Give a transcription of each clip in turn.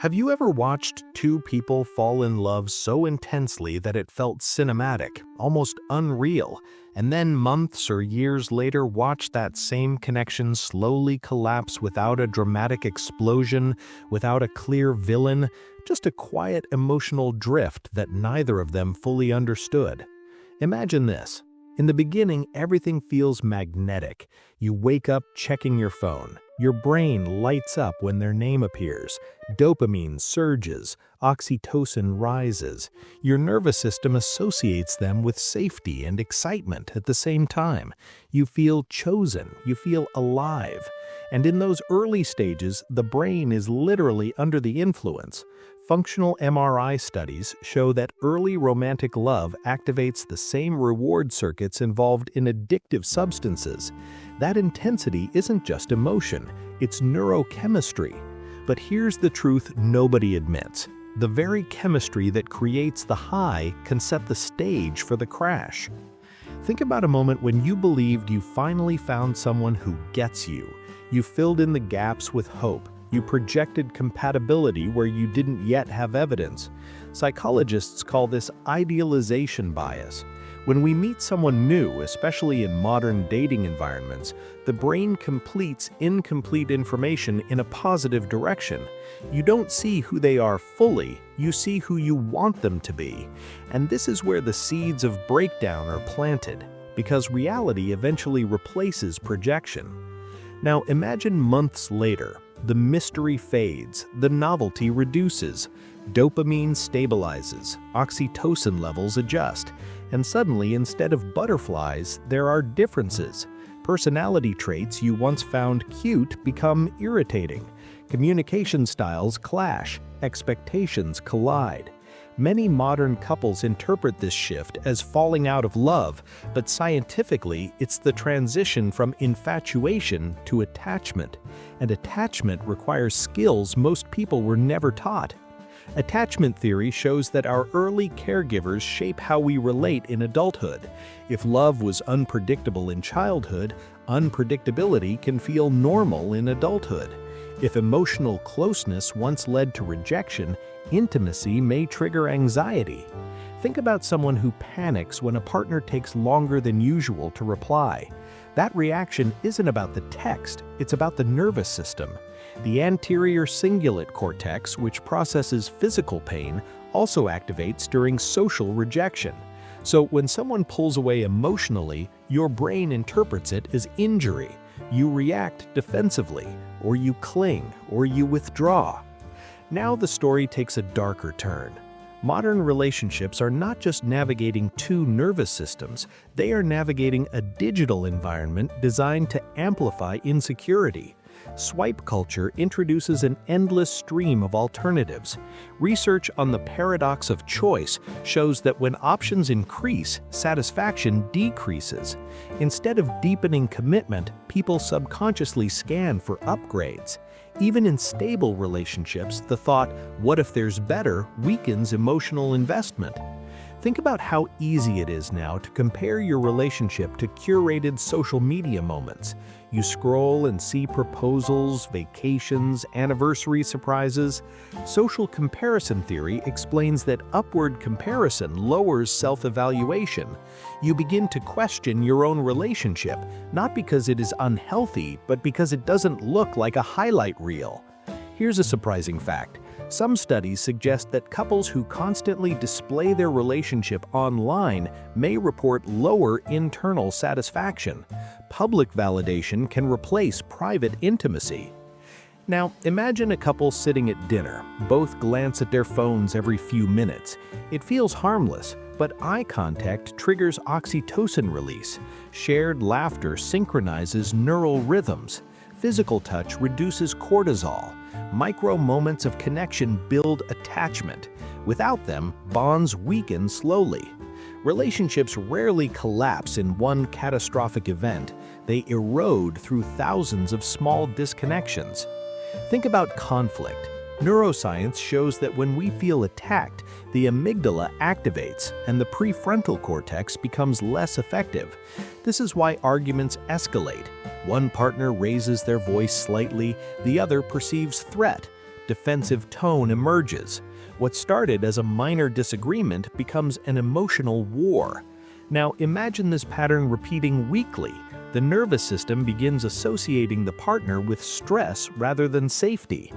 Have you ever watched two people fall in love so intensely that it felt cinematic, almost unreal, and then months or years later watch that same connection slowly collapse without a dramatic explosion, without a clear villain, just a quiet emotional drift that neither of them fully understood? Imagine this. In the beginning, everything feels magnetic. You wake up checking your phone. Your brain lights up when their name appears. Dopamine surges. Oxytocin rises. Your nervous system associates them with safety and excitement at the same time. You feel chosen. You feel alive. And in those early stages, the brain is literally under the influence. Functional MRI studies show that early romantic love activates the same reward circuits involved in addictive substances. That intensity isn't just emotion, it's neurochemistry. But here's the truth nobody admits. The very chemistry that creates the high can set the stage for the crash. Think about a moment when you believed you finally found someone who gets you. You filled in the gaps with hope. You projected compatibility where you didn't yet have evidence. Psychologists call this idealization bias. When we meet someone new, especially in modern dating environments, the brain completes incomplete information in a positive direction. You don't see who they are fully, you see who you want them to be. And this is where the seeds of breakdown are planted, because reality eventually replaces projection. Now imagine months later. The mystery fades, the novelty reduces, dopamine stabilizes, oxytocin levels adjust, and suddenly instead of butterflies, there are differences. Personality traits you once found cute become irritating. Communication styles clash, expectations collide. Many modern couples interpret this shift as falling out of love, but scientifically, it's the transition from infatuation to attachment. And attachment requires skills most people were never taught. Attachment theory shows that our early caregivers shape how we relate in adulthood. If love was unpredictable in childhood, unpredictability can feel normal in adulthood. If emotional closeness once led to rejection, intimacy may trigger anxiety. Think about someone who panics when a partner takes longer than usual to reply. That reaction isn't about the text, it's about the nervous system. The anterior cingulate cortex, which processes physical pain, also activates during social rejection. So when someone pulls away emotionally, your brain interprets it as injury. You react defensively, or you cling, or you withdraw. Now the story takes a darker turn. Modern relationships are not just navigating two nervous systems, they are navigating a digital environment designed to amplify insecurity. Swipe culture introduces an endless stream of alternatives. Research on the paradox of choice shows that when options increase, satisfaction decreases. Instead of deepening commitment, people subconsciously scan for upgrades. Even in stable relationships, the thought, "what if there's better?" weakens emotional investment. Think about how easy it is now to compare your relationship to curated social media moments. You scroll and see proposals, vacations, anniversary surprises. Social comparison theory explains that upward comparison lowers self-evaluation. You begin to question your own relationship, not because it is unhealthy, but because it doesn't look like a highlight reel. Here's a surprising fact. Some studies suggest that couples who constantly display their relationship online may report lower internal satisfaction. Public validation can replace private intimacy. Now, imagine a couple sitting at dinner. Both glance at their phones every few minutes. It feels harmless, but eye contact triggers oxytocin release. Shared laughter synchronizes neural rhythms. Physical touch reduces cortisol. Micro moments of connection build attachment. Without them, bonds weaken slowly. Relationships rarely collapse in one catastrophic event. They erode through thousands of small disconnections. Think about conflict. Neuroscience shows that when we feel attacked, the amygdala activates and the prefrontal cortex becomes less effective. This is why arguments escalate. One partner raises their voice slightly, the other perceives threat. defensive tone emerges. What started as a minor disagreement becomes an emotional war. Now imagine this pattern repeating weekly. The nervous system begins associating the partner with stress rather than safety.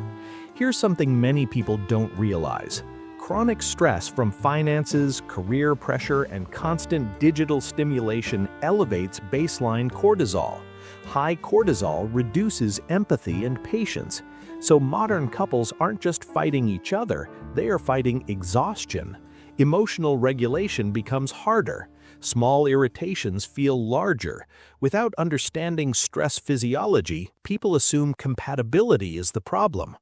Here's something many people don't realize. Chronic stress from finances, career pressure, and constant digital stimulation elevates baseline cortisol. High cortisol reduces empathy and patience. So modern couples aren't just fighting each other, they are fighting exhaustion. Emotional regulation becomes harder. Small irritations feel larger. Without understanding stress physiology, people assume compatibility is the problem.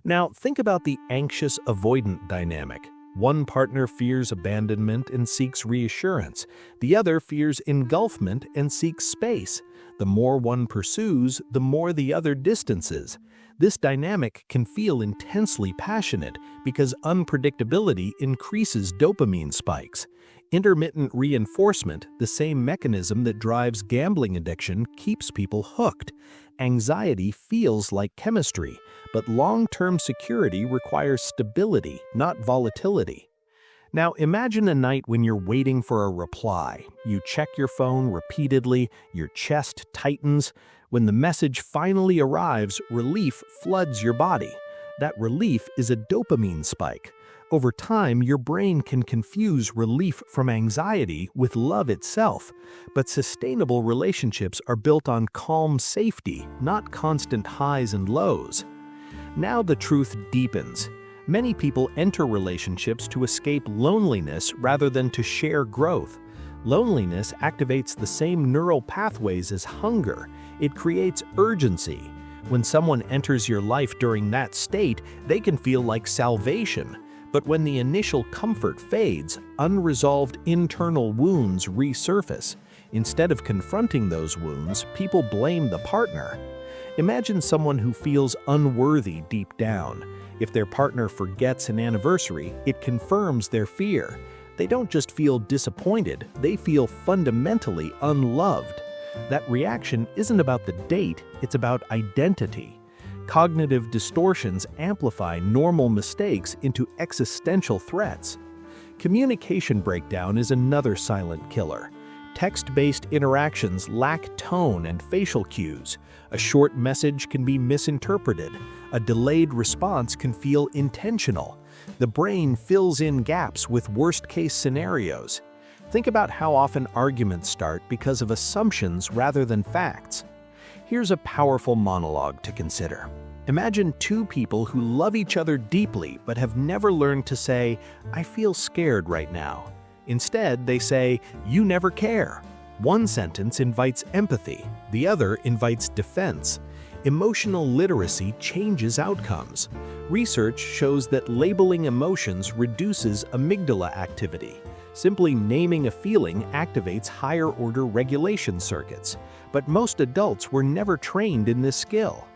Now, think about the anxious avoidant dynamic. One partner fears abandonment and seeks reassurance. The other fears engulfment and seeks space. The more one pursues, the more the other distances. This dynamic can feel intensely passionate because unpredictability increases dopamine spikes. Intermittent reinforcement, the same mechanism that drives gambling addiction, keeps people hooked. Anxiety feels like chemistry, but long-term security requires stability, not volatility. Now imagine a night when you're waiting for a reply. You check your phone repeatedly, your chest tightens. When the message finally arrives, relief floods your body. That relief is a dopamine spike. Over time, your brain can confuse relief from anxiety with love itself. But sustainable relationships are built on calm safety, not constant highs and lows. Now the truth deepens. Many people enter relationships to escape loneliness rather than to share growth. Loneliness activates the same neural pathways as hunger. It creates urgency. When someone enters your life during that state, they can feel like salvation. But when the initial comfort fades, unresolved internal wounds resurface. Instead of confronting those wounds, people blame the partner. Imagine someone who feels unworthy deep down. If their partner forgets an anniversary, it confirms their fear. They don't just feel disappointed, they feel fundamentally unloved. That reaction isn't about the date, it's about identity. Cognitive distortions amplify normal mistakes into existential threats. Communication breakdown is another silent killer. Text-based interactions lack tone and facial cues. A short message can be misinterpreted. A delayed response can feel intentional. The brain fills in gaps with worst-case scenarios. Think about how often arguments start because of assumptions rather than facts. Here's a powerful monologue to consider. Imagine two people who love each other deeply but have never learned to say, "I feel scared right now." Instead, they say, "You never care." One sentence invites empathy, the other invites defense. Emotional literacy changes outcomes. Research shows that labeling emotions reduces amygdala activity. Simply naming a feeling activates higher-order regulation circuits. But most adults were never trained in this skill.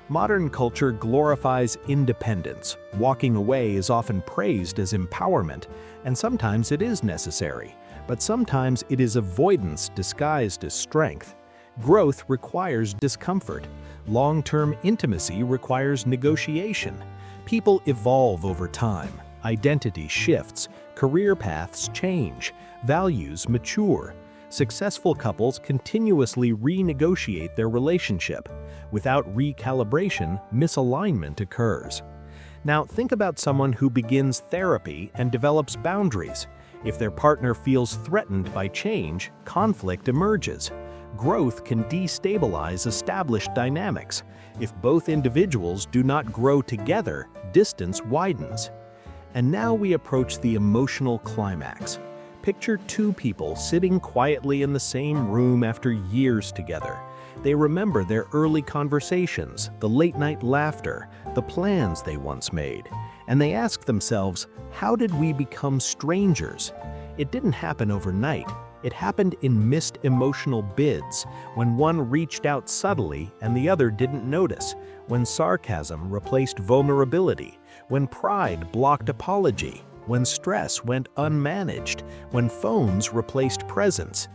Modern culture glorifies independence. Walking away is often praised as empowerment, and sometimes it is necessary. But sometimes it is avoidance disguised as strength. Growth requires discomfort. Long-term intimacy requires negotiation. People evolve over time. Identity shifts. Career paths change. Values mature. Successful couples continuously renegotiate their relationship. Without recalibration, misalignment occurs. Now think about someone who begins therapy and develops boundaries. If their partner feels threatened by change, conflict emerges. Growth can destabilize established dynamics. If both individuals do not grow together, distance widens. And now we approach the emotional climax. Picture two people sitting quietly in the same room after years together. They remember their early conversations, the late-night laughter, the plans they once made. And they ask themselves, how did we become strangers? It didn't happen overnight. It happened in missed emotional bids, when one reached out subtly and the other didn't notice, when sarcasm replaced vulnerability, when pride blocked apology, when stress went unmanaged, when phones replaced presence.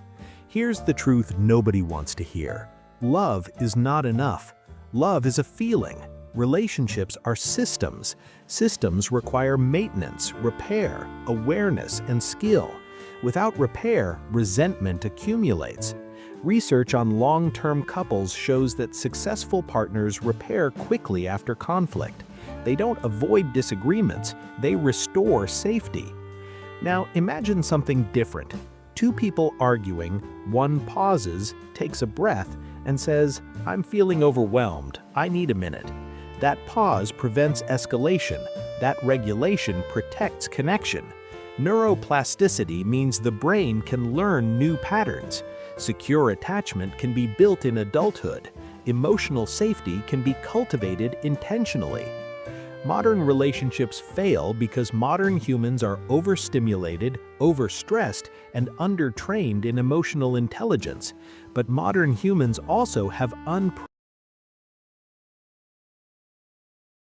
Here's the truth nobody wants to hear. Love is not enough. Love is a feeling. Relationships are systems. Systems require maintenance, repair, awareness, and skill. Without repair, resentment accumulates. Research on long-term couples shows that successful partners repair quickly after conflict. They don't avoid disagreements, they restore safety. Now, imagine something different. Two people arguing, one pauses, takes a breath, and says, "I'm feeling overwhelmed, I need a minute." That pause prevents escalation. That regulation protects connection. Neuroplasticity means the brain can learn new patterns. Secure attachment can be built in adulthood. Emotional safety can be cultivated intentionally. Modern relationships fail because modern humans are overstimulated, overstressed, and undertrained in emotional intelligence. But modern humans also have